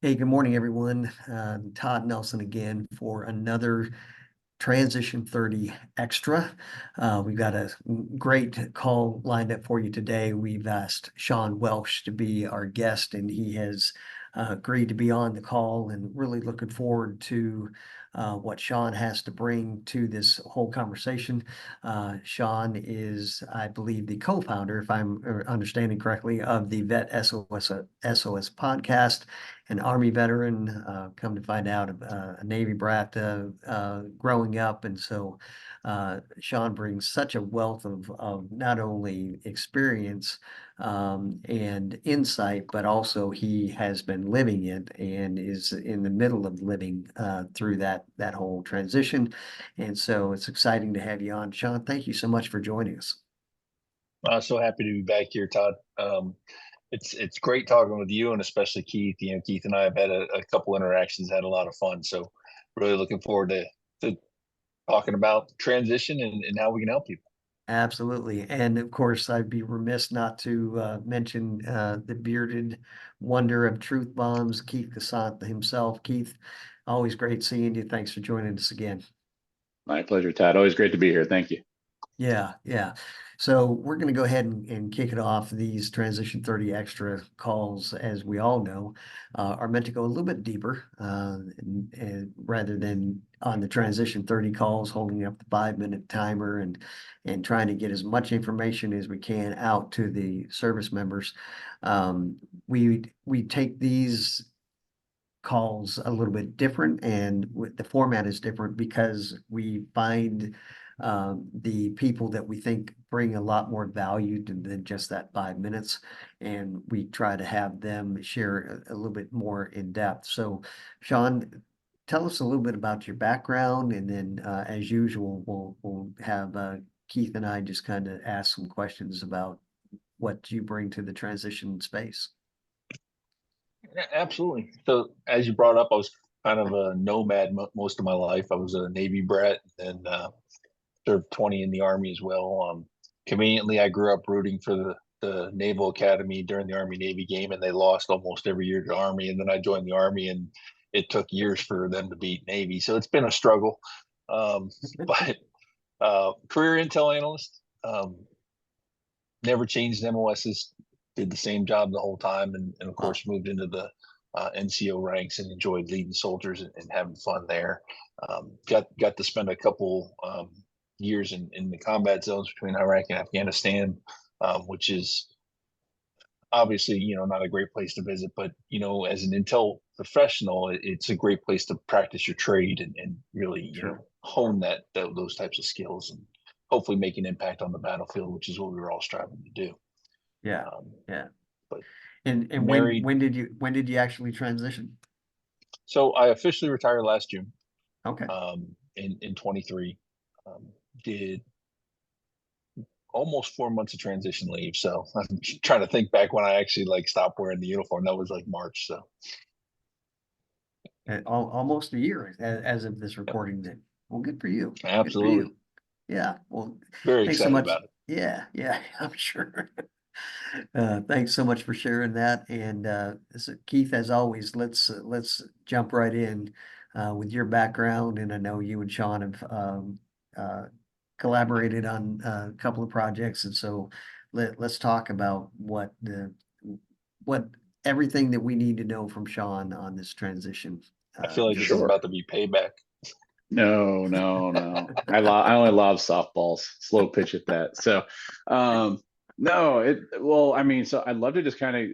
Hey, good morning, everyone. Todd Nelson again for another Transition 30 Extra. We've got a great call lined up for you today. We've asked Sean Welsh to be our guest, and he has agreed to be on the call, and really looking forward to what Sean has to bring to this whole conversation. Sean is, I believe, the co-founder, if I'm understanding correctly, of the VSOs podcast, an Army veteran, come to find out, a Navy brat growing up. And so Sean brings such a wealth of not only experience and insight, but also he has been living it and is in the middle of living through that whole transition. And so it's exciting to have you on. Sean, thank you so much for joining us. I'm so happy to be back here, Todd. It's great talking with you, and especially Keith. Keith and I have had a couple interactions, had a lot of fun. So really looking forward to talking about transition and how we can help people. Absolutely. And of course, I'd be remiss not to mention the bearded wonder of truth bombs, Keith Casant himself. Keith, always great seeing you. Thanks for joining us again. My pleasure, Todd. Always great to be here. Thank you. Yeah, yeah. So we're going to go ahead and kick it off. These Transition 30 Extra calls, as we all know, are meant to go a little bit deeper and rather than on the Transition 30 calls, holding up the 5-minute timer and trying to get as much information as we can out to the service members. We take these calls a little bit different, and the format is different because we find the people that we think bring a lot more value than just that 5 minutes, and we try to have them share a little bit more in depth. So, Sean, tell us a little bit about your background, and then, as usual, we'll have Keith and I just kind of ask some questions about what you bring to the transition space. Yeah, absolutely. So as you brought up, I was kind of a nomad most of my life. I was a Navy brat and served 20 in the Army as well. Conveniently, I grew up rooting for the Naval Academy during the Army Navy game, and they lost almost every year to the Army. And then I joined the Army, and it took years for them to beat Navy. So it's been a struggle. But career intel analyst, never changed MOSs, did the same job the whole time, and of course moved into the NCO ranks and enjoyed leading soldiers and having fun there. Got to spend a couple years in the combat zones between Iraq and Afghanistan, which is obviously not a great place to visit, but as an intel professional, it's a great place to practice your trade and really hone those types of skills and hopefully make an impact on the battlefield, which is what we were all striving to do. Yeah, yeah. But And married, when did you actually transition? so I officially retired last June. Okay. In 23, did almost 4 months of transition leave. So I'm trying to think back when I actually stopped wearing the uniform. That was March. So Almost a year as of this yep, recording then. Well, good for you. Good for absolutely. you. Yeah. Well, Very thanks so excited much. about it. Yeah, yeah, I'm sure. Thanks so much for sharing that. And so Keith, as always, let's jump right in with your background. And I know you and Sean have uh, collaborated on a couple of projects, and so let's talk about what everything that we need to know from Sean on this transition I feel like this is journey. about to be payback. No, no, no. I only lob softballs, slow pitch at that. So, no, well, I mean, so I'd love to just kind of,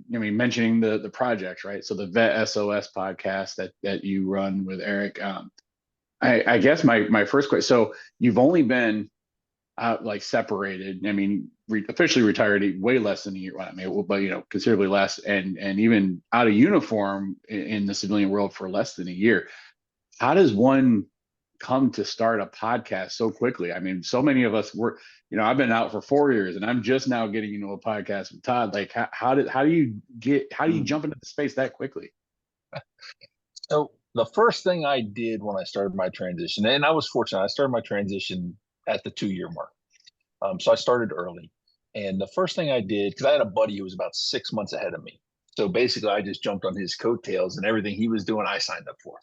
mentioning the projects, right? So the Vet SOS podcast that you run with Eric. I guess my first question. So you've only been separated. I mean, officially retired way less than a year. I mean, but considerably less, and even out of uniform in the civilian world for less than a year. How does one come to start a podcast so quickly? I mean, so many of us were, I've been out for 4 years and I'm just now getting into a podcast with Todd. Like, how do you jump into the space that quickly? So the first thing I did when I started my transition, and I was fortunate, I started my transition at the 2-year mark. So I started early. And the first thing I did, because I had a buddy who was about 6 months ahead of me. So basically, I just jumped on his coattails, and everything he was doing, I signed up for.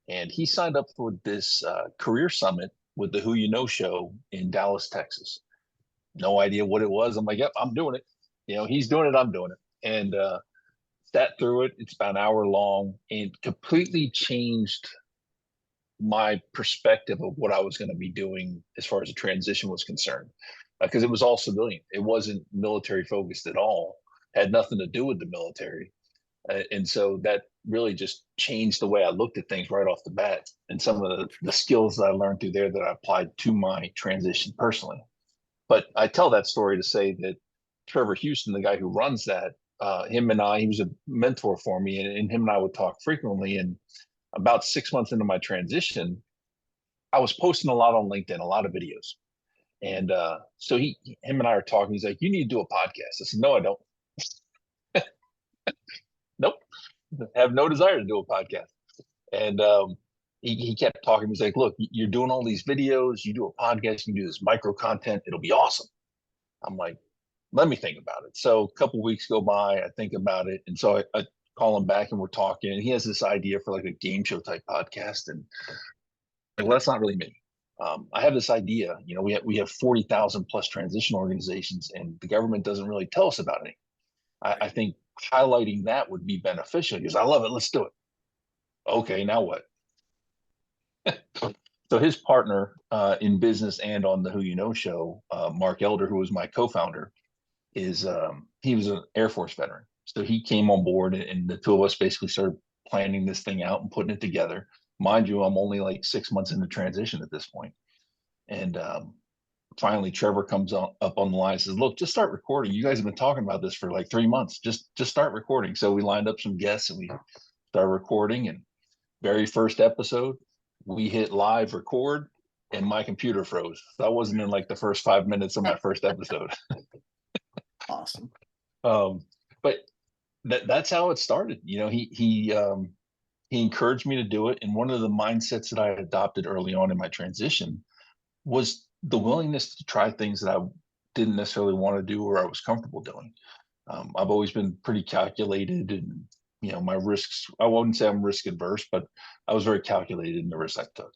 And he signed up for this career summit with the Who You Know show in Dallas, Texas. No idea what it was. I'm like, yep, I'm doing it. He's doing it, I'm doing it. And sat through it. It's about an hour long, and completely changed my perspective of what I was going to be doing as far as the transition was concerned, because it was all civilian. It wasn't military focused at all. Had nothing to do with the military, and so that really just changed the way I looked at things right off the bat, and some of the skills that I learned through there that I applied to my transition personally. But I tell that story to say that Trevor Houston, the guy who runs that, he was a mentor for me, and him and I would talk frequently. And about 6 months into my transition, I was posting a lot on LinkedIn, a lot of videos. And so him and I are talking. He's like, "You need to do a podcast." I said, "No, I don't. Nope. Have no desire to do a podcast." And he kept talking. He's like, "Look, you're doing all these videos. You do a podcast. You do this micro content. It'll be awesome." I'm like, "Let me think about it." So a couple weeks go by. I think about it. And so I call him back, and we're talking. And he has this idea for like a game show type podcast. And like, well, that's not really me. I have this idea. We have 40,000 plus transition organizations, and the government doesn't really tell us about any. I think highlighting that would be beneficial, because I love it. Let's do it. Okay, now what? So his partner in business and on the Who You Know show, Mark Elder, who was my co-founder, he was an Air Force veteran. So he came on board, and the two of us basically started planning this thing out and putting it together. Mind you, I'm only like 6 months into transition at this point. And finally, Trevor comes up on the line and says, "Look, just start recording. You guys have been talking about this for like 3 months. Just start recording." So we lined up some guests, and we started recording. And very first episode, we hit live record, and my computer froze. That wasn't in like the first 5 minutes of my first episode. Awesome. But that's how it started. He encouraged me to do it. And one of the mindsets that I adopted early on in my transition was the willingness to try things that I didn't necessarily want to do or I was comfortable doing. I've always been pretty calculated, and my risks, I wouldn't say I'm risk adverse, but I was very calculated in the risks I took.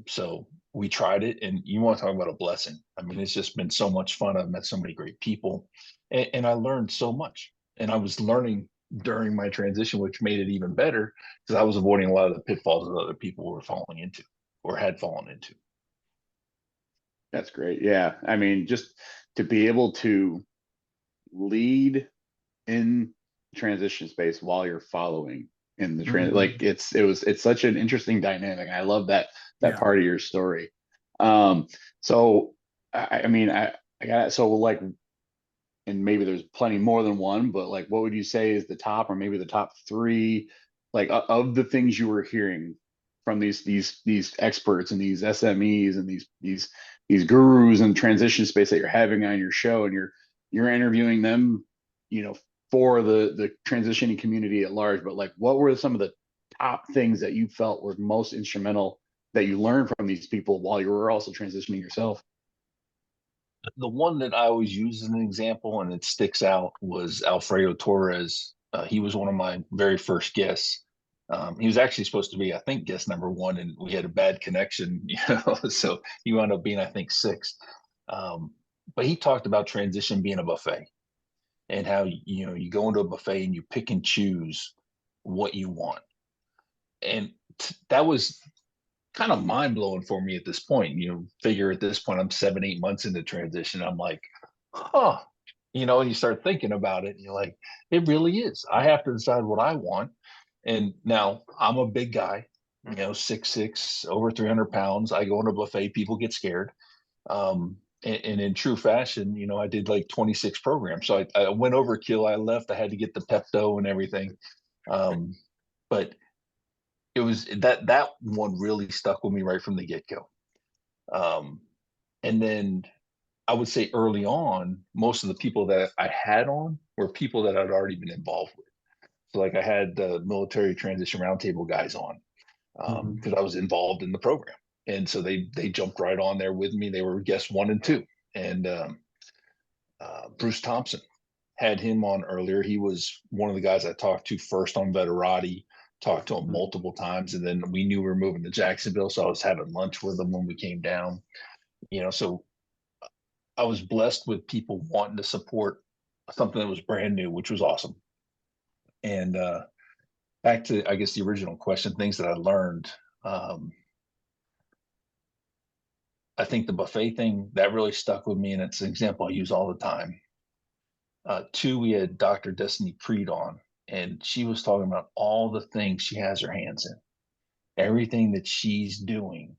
So we tried it, and you want to talk about a blessing. I mean, it's just been so much fun. I've met so many great people, and I learned so much. And I was learning during my transition, which made it even better, because I was avoiding a lot of the pitfalls that other people were falling into or had fallen into. That's great. Yeah. I mean, just to be able to lead in transition space while you're following in the like it's such an interesting dynamic. I love that Yeah. part of your story. So I mean, I got so like, and maybe there's plenty more than one, but like, what would you say is the top, or maybe the top three, like of the things you were hearing from these experts and these SMEs and these gurus in transition space that you're having on your show, and you're interviewing them, for the transitioning community at large, but like, what were some of the top things that you felt were most instrumental that you learned from these people while you were also transitioning yourself? The one that I always use as an example, and it sticks out, was Alfredo Torres. He was one of my very first guests. He was actually supposed to be, I think, guest number one, and we had a bad connection, so he wound up being, I think, sixth. But he talked about transition being a buffet, and how you go into a buffet and you pick and choose what you want. And that was kind of mind blowing for me at this point. Figure at this point I'm 7-8 months into transition. I'm like, huh. And you start thinking about it, and you're like, it really is. I have to decide what I want. And now I'm a big guy, 6'6", over 300 pounds. I go into a buffet, people get scared. And in true fashion, I did like 26 programs. So I went overkill. I left. I had to get the Pepto and everything. But it was that one really stuck with me right from the get-go. And then I would say early on, most of the people that I had on were people that I'd already been involved with. So like I had the military transition roundtable guys on, because I was involved in the program. And so they jumped right on there with me. They were guests 1 and 2. And Bruce Thompson, had him on earlier. He was one of the guys I talked to first on Veterati, talked to him multiple times. And then we knew we were moving to Jacksonville. So I was having lunch with him when we came down, so I was blessed with people wanting to support something that was brand new, which was awesome. And back to, I guess, the original question, things that I learned. I think the buffet thing that really stuck with me, and it's an example I use all the time. Two, we had Dr. Destiny Preed on, and she was talking about all the things she has her hands in, everything that she's doing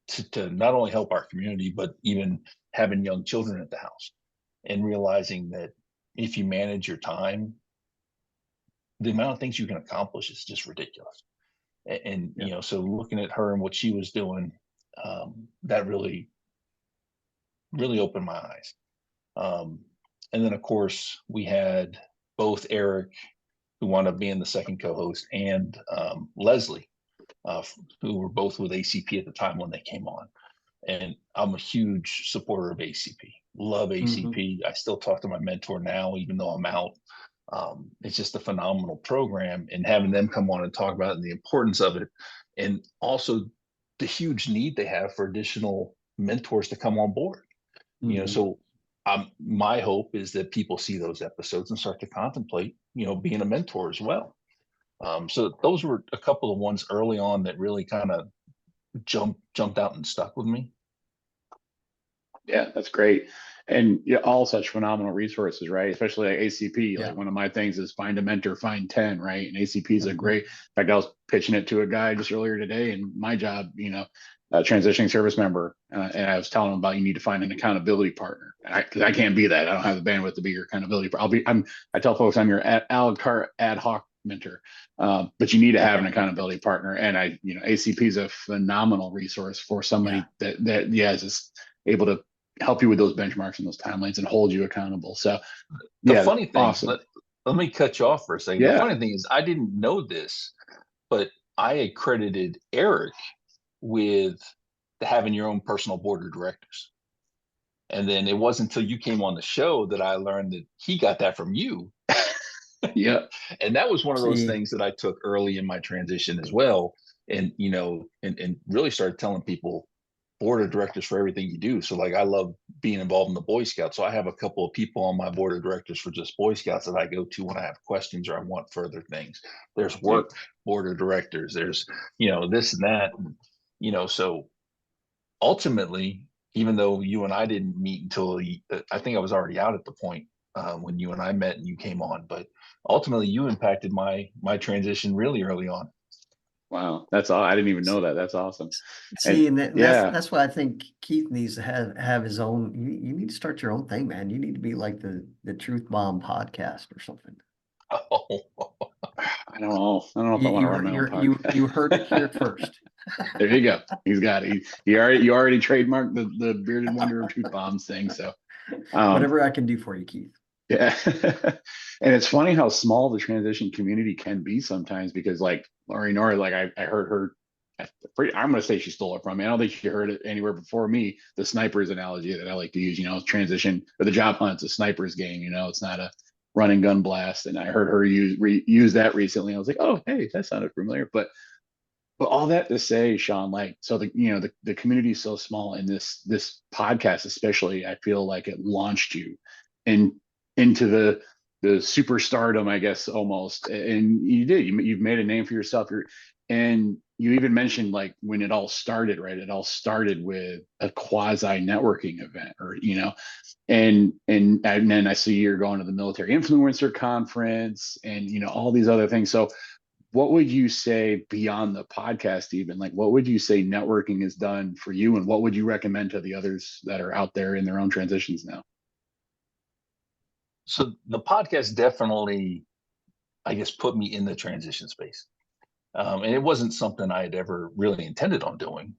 to not only help our community, but even having young children at the house, and realizing that if you manage your time, the amount of things you can accomplish is just ridiculous. And so looking at her and what she was doing, that really opened my eyes. And then, of course, we had both Eric, who wound up being the second co-host, and Leslie, who were both with ACP at the time when they came on. And I'm a huge supporter of ACP. Love ACP. I still talk to my mentor now, even though I'm out. It's just a phenomenal program, and having them come on and talk about it and the importance of it, and also the huge need they have for additional mentors to come on board. So my hope is that people see those episodes and start to contemplate, being a mentor as well. So those were a couple of ones early on that really kind of jumped out and stuck with me. Yeah, that's great. And all such phenomenal resources, right? Especially like ACP. Like one of my things is find a mentor, find 10, right? And ACP is a great, in fact, I was pitching it to a guy just earlier today, and my job, a transitioning service member, and I was telling him about, you need to find an accountability partner. Because I can't be that. I don't have the bandwidth to be your accountability. I tell folks I'm your a la carte ad hoc mentor, but you need to have an accountability partner. And ACP is a phenomenal resource for somebody that is just able to help you with those benchmarks and those timelines and hold you accountable. So the funny thing, awesome. Let me cut you off for a second. The funny thing is, I didn't know this, but I accredited Eric with having your own personal board of directors. And then it wasn't until you came on the show that I learned that he got that from you. And that was one of those things that I took early in my transition as well. And, and really started telling people, board of directors for everything you do. So like, I love being involved in the Boy Scouts. So I have a couple of people on my board of directors for just Boy Scouts that I go to when I have questions or I want further things. There's work board of directors. There's, this and that. So ultimately, even though you and I didn't meet until I think I was already out at the point when you and I met and you came on, but ultimately you impacted my transition really early on. Wow, that's all. I didn't even know that. That's awesome. See, and that's why I think Keith needs to have his own. You need to start your own thing, man. You need to be like the Truth Bomb podcast or something. Oh. I don't know if I want to run my own podcast. You heard it here first. There you go. He's got it. You already trademarked the bearded wonder of Truth Bombs thing. So whatever I can do for you, Keith. Yeah. And it's funny how small the transition community can be sometimes, because like Lori Nora, like I heard her, I'm going to say she stole it from me. I don't think she heard it anywhere before me. The snipers analogy that I like to use, transition or the job hunt's a sniper's game, it's not a run and gun blast. And I heard her use that recently. I was like, oh, hey, that sounded familiar. But all that to say, Sean, like, so the community is so small, and this podcast, especially, I feel like it launched you into the superstardom, I guess, almost. And you did. You've made a name for yourself. And you even mentioned, like, when it all started, right? It all started with a quasi networking event, or and then I see you're going to the military influencer conference, and all these other things. So what would you say beyond the podcast, even, like, what would you say networking has done for you, and what would you recommend to the others that are out there in their own transitions now? So the podcast definitely, I guess, put me in the transition space. And it wasn't something I had ever really intended on doing.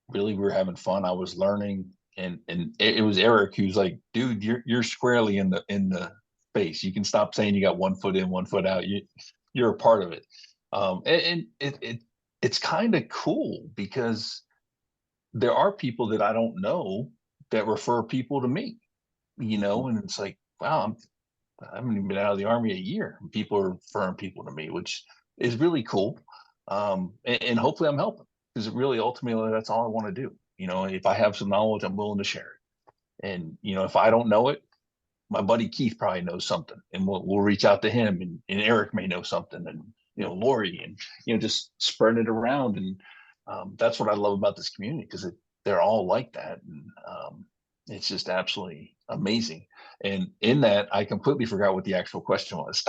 Really, we were having fun. I was learning, and it was Eric who's like, dude, you're squarely in the space. You can stop saying you got 1 foot in, 1 foot out. You're a part of it. And it's kind of cool, because there are people that I don't know that refer people to me. and it's like, wow, I haven't even been out of the Army a year. People are referring people to me, which is really cool. And hopefully I'm helping, because really ultimately that's all I want to do. If I have some knowledge, I'm willing to share it. And, if I don't know it, my buddy Keith probably knows something, and we'll reach out to him, and Eric may know something, and, Lori, and, just spreading it around. And that's what I love about this community, because they're all like that. And it's just absolutely amazing. And in that, I completely forgot what the actual question was.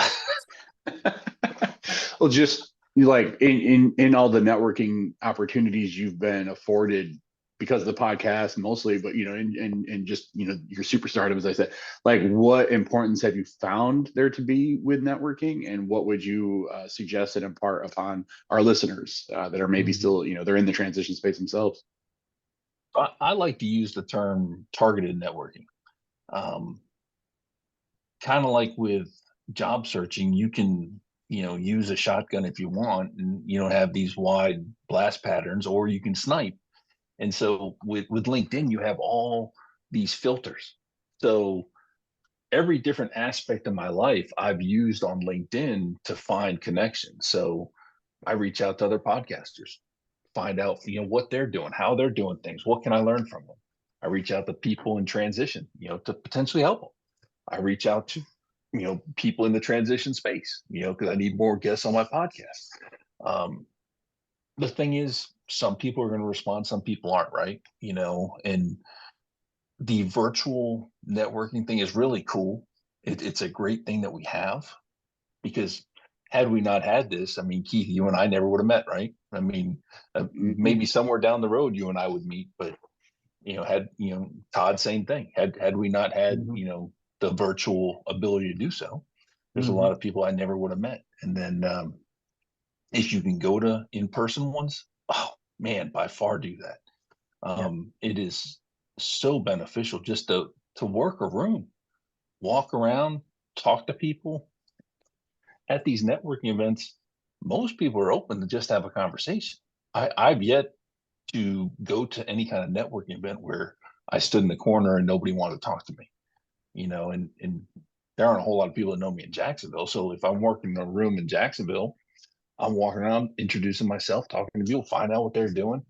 Well, just like in all the networking opportunities you've been afforded because of the podcast mostly, but and just your superstardom, as I said, like what importance have you found there to be with networking, and what would you suggest and impart upon our listeners that are maybe still they're in the transition space themselves? I like to use the term targeted networking. Kind of like with job searching, you can, use a shotgun if you want, and have these wide blast patterns, or you can snipe. And so with LinkedIn, you have all these filters. So every different aspect of my life I've used on LinkedIn to find connections. So I reach out to other podcasters, find out, what they're doing, how they're doing things, what can I learn from them. I reach out to people in transition, to potentially help them. I reach out to, people in the transition space, because I need more guests on my podcast. The thing is, some people are going to respond, some people aren't, right? And the virtual networking thing is really cool. It's a great thing that we have, because had we not had this, I mean, Keith, you and I never would have met, right? I mean, maybe somewhere down the road you and I would meet, but Todd, same thing. Had we not had the virtual ability to do so, there's a lot of people I never would have met. And then if you can go to in-person ones, oh man, by far do that. It is so beneficial just to work a room, walk around, talk to people. At these networking events, most people are open to just have a conversation. I've yet to go to any kind of networking event where I stood in the corner and nobody wanted to talk to me, and there aren't a whole lot of people that know me in Jacksonville. So if I'm working in a room in Jacksonville, I'm walking around, introducing myself, talking to people, find out what they're doing,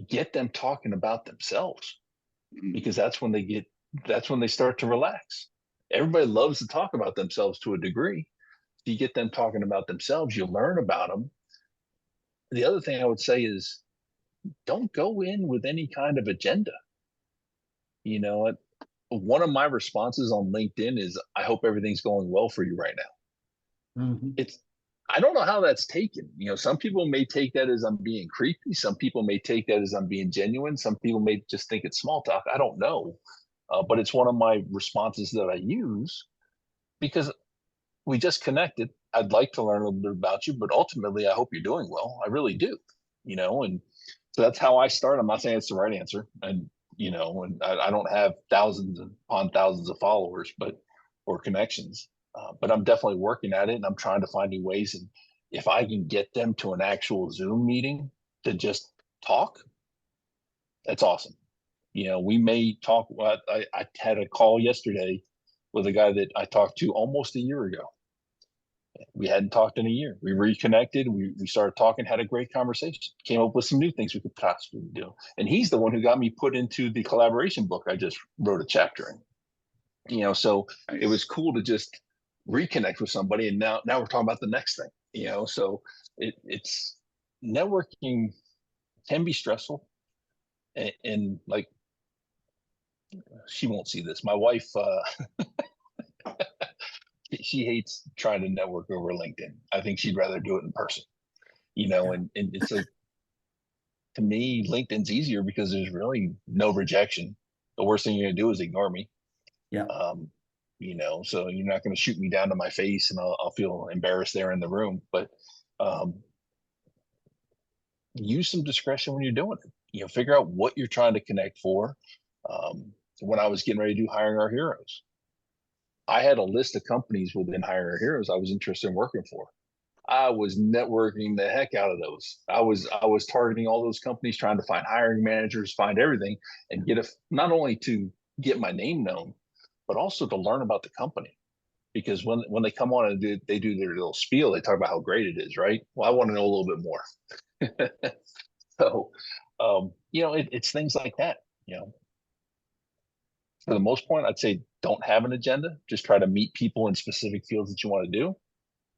get them talking about themselves, because that's when they start to relax. Everybody loves to talk about themselves to a degree. If you get them talking about themselves, you learn about them. The other thing I would say is, don't go in with any kind of agenda. One of my responses on LinkedIn is, I hope everything's going well for you right now. I don't know how that's taken. Some people may take that as I'm being creepy. Some people may take that as I'm being genuine. Some people may just think it's small talk. I don't know. But it's one of my responses that I use, because we just connected. I'd like to learn a little bit about you, but ultimately, I hope you're doing well. I really do. And so that's how I start. I'm not saying it's the right answer, and and I don't have thousands upon thousands of followers, or connections, but I'm definitely working at it, and I'm trying to find new ways. And if I can get them to an actual Zoom meeting to just talk, that's awesome. We may talk. I had a call yesterday with a guy that I talked to almost a year ago. We hadn't talked in a year. We reconnected. We started talking, had a great conversation, came up with some new things we could possibly do. And he's the one who got me put into the collaboration book I just wrote a chapter in. So Nice. It was cool to just reconnect with somebody. And now we're talking about the next thing, so it's networking can be stressful. And like, she won't see this. My wife, she hates trying to network over LinkedIn. I think she'd rather do it in person, and it's like, to me, LinkedIn's easier because there's really no rejection. The worst thing you're gonna do is ignore me. Yeah. So you're not gonna shoot me down to my face, and I'll feel embarrassed there in the room. But use some discretion when you're doing it. Figure out what you're trying to connect for. When I was getting ready to do Hiring Our Heroes, I had a list of companies within Hiring Our Heroes I was interested in working for. I was networking the heck out of those. I was targeting all those companies, trying to find hiring managers, find everything, and not only to get my name known, but also to learn about the company. Because when they come on and they do their little spiel, they talk about how great it is, right? Well, I want to know a little bit more. So, it's things like that. For the most part, I'd say don't have an agenda. Just try to meet people in specific fields that you want to do.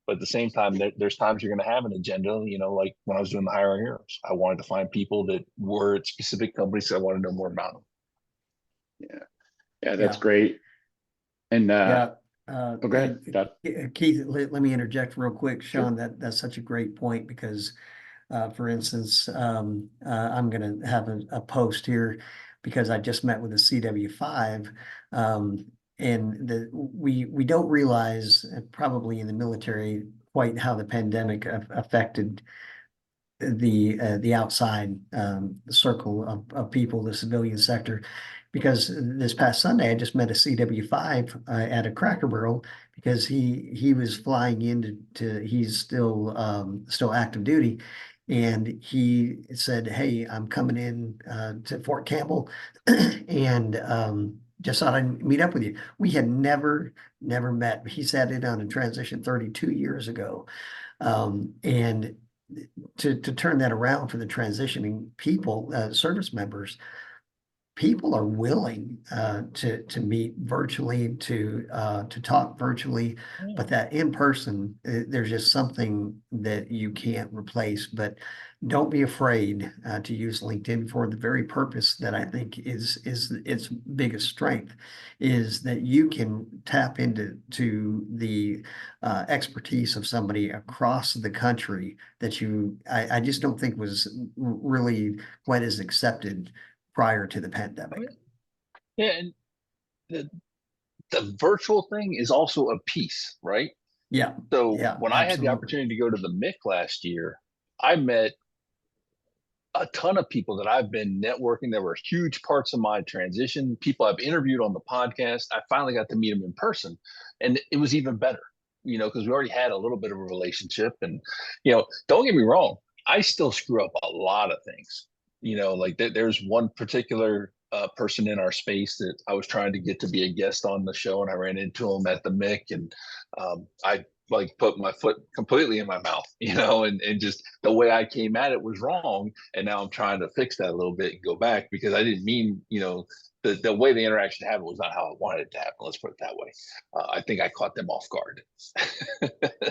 But at the same time, there's times you're going to have an agenda. Like when I was doing the Hiring Heroes, I wanted to find people that were at specific companies. So I want to know more about them. Yeah, that's Yeah. great. And Yeah. go ahead, Todd. Keith, let me interject real quick, Sean. That's such a great point because, for instance, I'm going to have a post here because I just met with the CW5, and we don't realize probably in the military quite how the pandemic affected the outside circle of people, the civilian sector. Because this past Sunday, I just met a CW5 at a Cracker Barrel because he was flying he's still active duty, and he said, "Hey, I'm coming in to Fort Campbell, and just thought I'd meet up with you." We had never met. He sat in on a transition 32 years ago, and to turn that around for the transitioning people, service members, people are willing to meet virtually, to talk virtually, but that in person, there's just something that you can't replace. But don't be afraid to use LinkedIn for the very purpose that I think is its biggest strength, is that you can tap into the expertise of somebody across the country that I just don't think was really quite as accepted prior to the pandemic. Yeah, and the virtual thing is also a piece, right? Yeah. So Yeah, when I had the absolutely. opportunity to go to the MIC last year, I met a ton of people that I've been networking that were huge parts of my transition, people I've interviewed on the podcast. I finally got to meet them in person, and it was even better, because we already had a little bit of a relationship. And, don't get me wrong, I still screw up a lot of things. Like there's one particular person in our space that I was trying to get to be a guest on the show, and I ran into him at the MIC, and I like put my foot completely in my mouth, and just the way I came at it was wrong. And now I'm trying to fix that a little bit and go back because I didn't mean, the way the interaction happened was not how I wanted it to happen. Let's put it that way. I think I caught them off guard.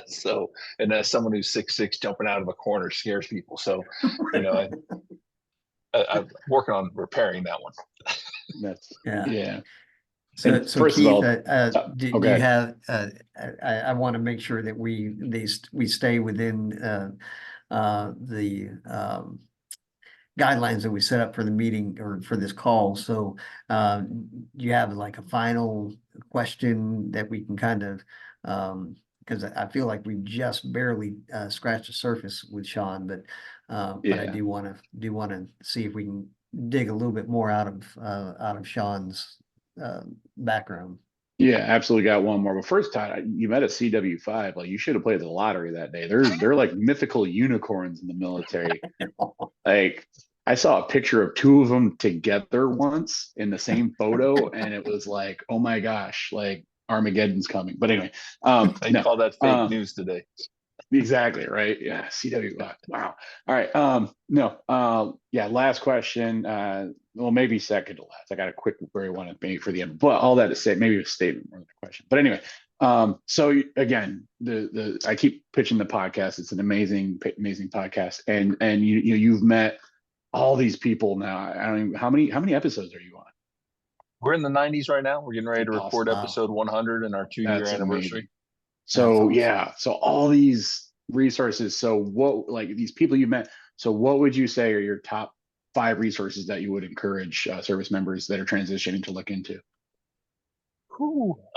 So, and as someone who's 6'6", jumping out of a corner scares people. So, I'm working on repairing that one. That's Yeah. yeah. So, And so first of Keith, all, do okay. you have, I want to make sure that we stay within the guidelines that we set up for the meeting or for this call. So do you have like a final question that we can kind of, because I feel like we just barely scratched the surface with Sean, but I Yeah. do want to see if we can dig a little bit more out of Sean's background. Yeah, absolutely got one more. But first, Todd, you met at CW5. Like you should have played the lottery that day. They're like mythical unicorns in the military. Like I saw a picture of two of them together once in the same photo, and it was like, oh my gosh, like Armageddon's coming. But anyway, They no, call that fake news today. exactly right. Yeah, CW. Wow. All right. No. Yeah. Last question. Well, maybe second to last. I got a quick where I want to make for the end, but all that to say, maybe a statement more than a question. But anyway, so again, the I keep pitching the podcast. It's an amazing podcast, and you've met all these people now. I don't even how many episodes are you on? We're in the 90s right now. We're getting ready to record Awesome. episode 100 in our 2-year That's anniversary. amazing. So awesome. yeah, so all these resources. So what, like these people you met. So what would you say are your top 5 resources that you would encourage service members that are transitioning to look into?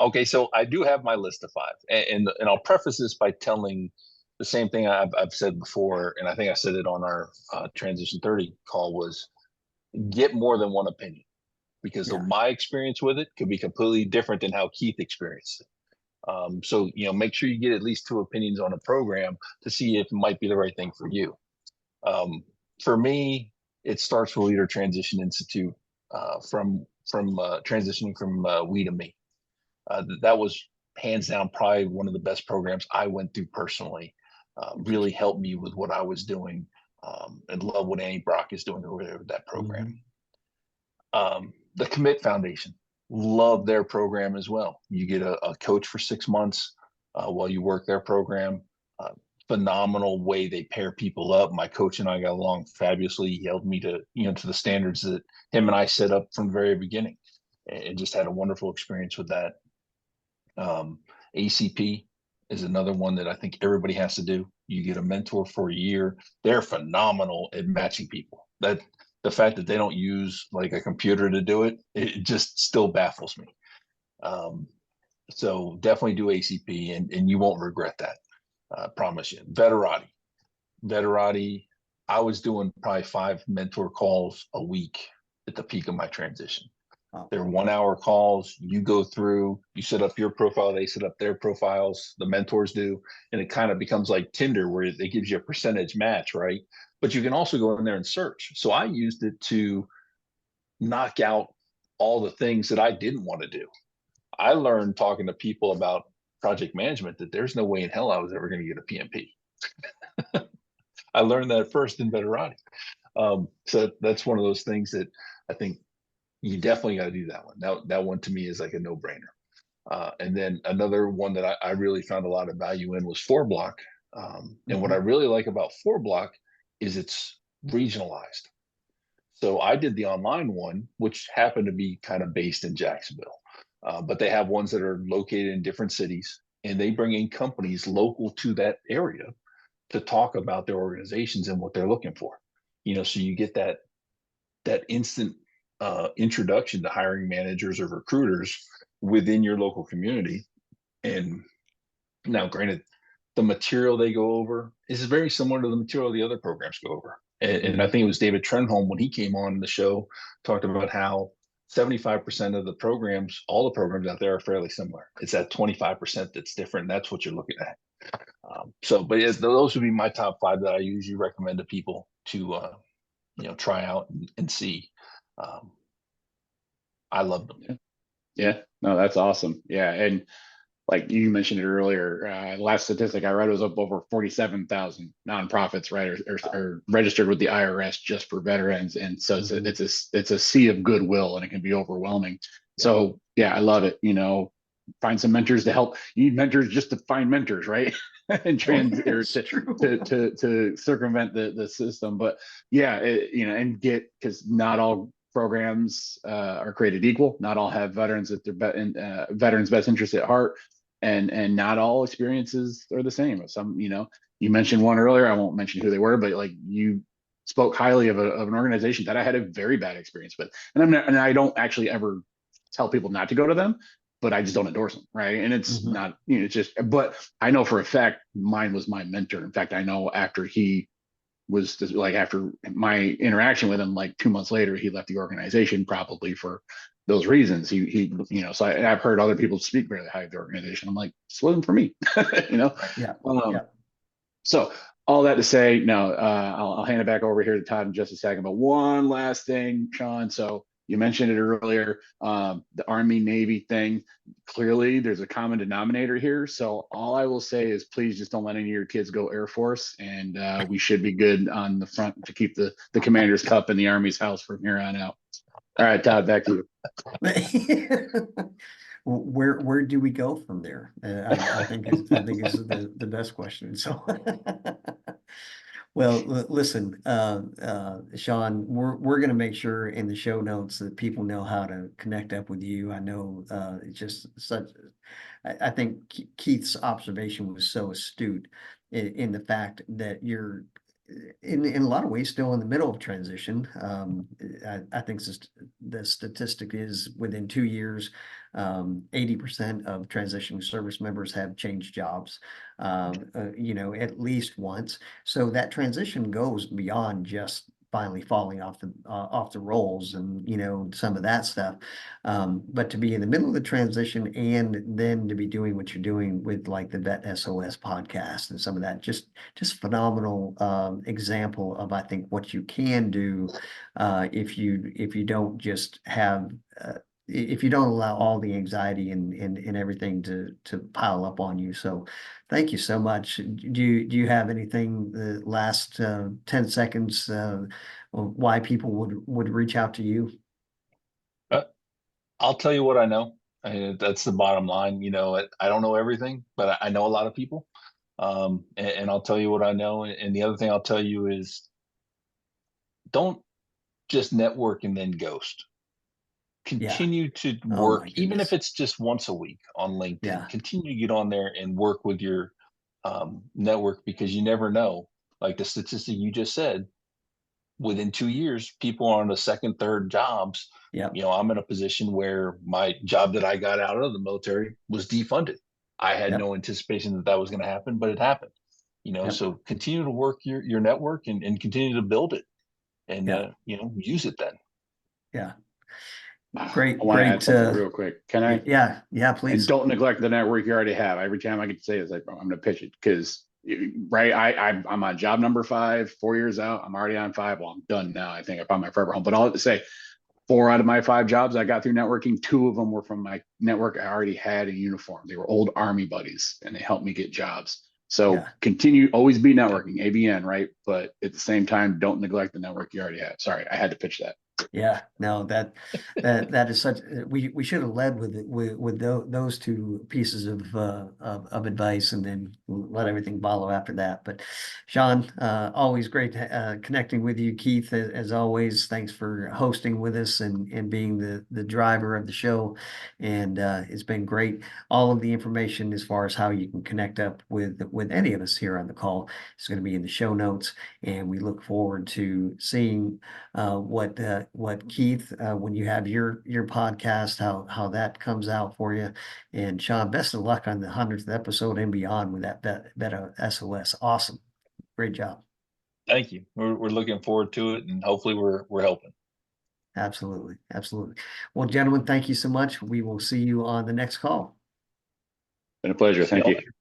Okay, so I do have my list of 5, and I'll preface this by telling the same thing I've said before, and I think I said it on our Transition 30 call, was get more than one opinion, because my experience with it could be completely different than how Keith experienced it. So, make sure you get at least 2 opinions on a program to see if it might be the right thing for you. For me, it starts with Leader Transition Institute, from transitioning from we to me. That was hands down probably one of the best programs I went through personally. Really helped me with what I was doing, and love what Annie Brock is doing over there with that program. The Commit Foundation, love their program as well. You get a coach for 6 months while you work their program. Phenomenal way they pair people up. My coach and I got along fabulously. He held me to, to the standards that him and I set up from the very beginning, and just had a wonderful experience with that. ACP is another one that I think everybody has to do. You get a mentor for a year. They're phenomenal at matching people. That the fact that they don't use like a computer to do it, it just still baffles me. So definitely do ACP, and you won't regret that. Promise you. Veterati, I was doing probably 5 mentor calls a week at the peak of my transition. They're 1-hour calls. You go through, you set up your profile, they set up their profiles, the mentors do, and it kind of becomes like Tinder where it gives you a percentage match, right? But you can also go in there and search. So I used it to knock out all the things that I didn't want to do. I learned talking to people about project management that there's no way in hell I was ever going to get a PMP. I learned that first in Veterati. So that's one of those things that I think you definitely got to do that one. That one to me is like a no-brainer. And then another one that I really found a lot of value in was 4Block. And what I really like about 4Block is it's regionalized. So I did the online one, which happened to be kind of based in Jacksonville. But they have ones that are located in different cities, and they bring in companies local to that area to talk about their organizations and what they're looking for. So you get that instant introduction to hiring managers or recruiters within your local community. And now, granted, the material they go over is very similar to the material the other programs go over. And I think it was David Trenholm when he came on the show, talked about how 75% of the programs, all the programs out there are fairly similar. It's that 25% that's different. And that's what you're looking at. But yeah, those would be my top 5 that I usually recommend to people to, try out and see. I love them. Yeah, no, that's awesome. Yeah. And like you mentioned it earlier, last statistic I read was up over 47,000 nonprofits, right, are registered with the IRS just for veterans, and so it's a sea of goodwill, and it can be overwhelming. So yeah, I love it. Find some mentors to help. You need mentors just to find mentors, right? And to circumvent the system. But yeah, and because not all programs are created equal. Not all have veterans at their veterans' best interest at heart. And not all experiences are the same. Some, you mentioned one earlier. I won't mention who they were, but like you spoke highly of an organization that I had a very bad experience with, and I don't actually ever tell people not to go to them, but I just don't endorse them, right? And it's not, it's just. But I know for a fact mine was my mentor. In fact, I know after after my interaction with him, like 2 months later, he left the organization, probably for those reasons. So I've heard other people speak very highly of the organization. I'm like, this wasn't for me, Yeah. So all that to say, no, I'll hand it back over here to Todd in just a second. But one last thing, Sean. So you mentioned it earlier, the Army Navy thing. Clearly, there's a common denominator here. So all I will say is, please just don't let any of your kids go Air Force, and we should be good on the front to keep the Commander's Cup in the Army's house from here on out. All right, Todd, back to you. Where do we go from there? I think is the best question. So, well, listen, Sean, we're going to make sure in the show notes that people know how to connect up with you. I know it's just such. I think Keith's observation was so astute in the fact that you're in a lot of ways still in the middle of transition. I think the statistic is within 2 years, 80% of transitioning service members have changed jobs, at least once. So that transition goes beyond just finally falling off the rolls and some of that stuff. But to be in the middle of the transition and then to be doing what you're doing with like the Vet SOS podcast and some of that, just phenomenal example of, I think, what you can do if you don't just have if you don't allow all the anxiety and everything to pile up on you. So thank you so much. Do you have anything the last 10 seconds why people would reach out to you? Uh, I'll tell you what I know. That's the bottom line. I don't know everything, but I know a lot of people. And I'll tell you what I know. And the other thing I'll tell you is don't just network and then ghost. Yeah. Continue to Oh my work, even if goodness. it's just once a week on LinkedIn. Yeah. Continue to get on there and work with your network, because you never know. Like the statistic you just said, within 2 years, people are on the second, third jobs. Yep. I'm in a position where my job that I got out of the military was defunded. I had Yep. no anticipation that that was going to happen, but it happened. Yep. So continue to work your network and continue to build it, and Yeah. use it then. Yeah. I Great. want to add Great. something real quick. Can I? Yeah. Yeah. And Please. don't neglect the network you already have. Every time I get to say it's like, I'm going to pitch it because, right, I'm on job number 5, 4 years out. I'm already on 5. Well, I'm done now. I think I found my forever home. But I'll have to say, 4 out of my 5 jobs I got through networking, 2 of them were from my network I already had in uniform. They were old Army buddies, and they helped me get jobs. So Yeah. continue, always be networking, ABN, right? But at the same time, don't neglect the network you already have. Sorry, I had to pitch that. Yeah, no, that is such, we should have led with it with those two pieces of advice and then let everything follow after that. But Sean, always great connecting with you. Keith, as always, thanks for hosting with us and being the driver of the show. And it's been great. All of the information as far as how you can connect up with any of us here on the call is going to be in the show notes. And we look forward to seeing what Keith, when you have your podcast, how that comes out for you. And Sean, best of luck on the 100th episode and beyond with that better SOS. Awesome, great job. Thank you. We're looking forward to it, and hopefully we're helping. Absolutely, absolutely. Well, gentlemen, thank you so much. We will see you on the next call. Been a pleasure. See Thank y'all you. later.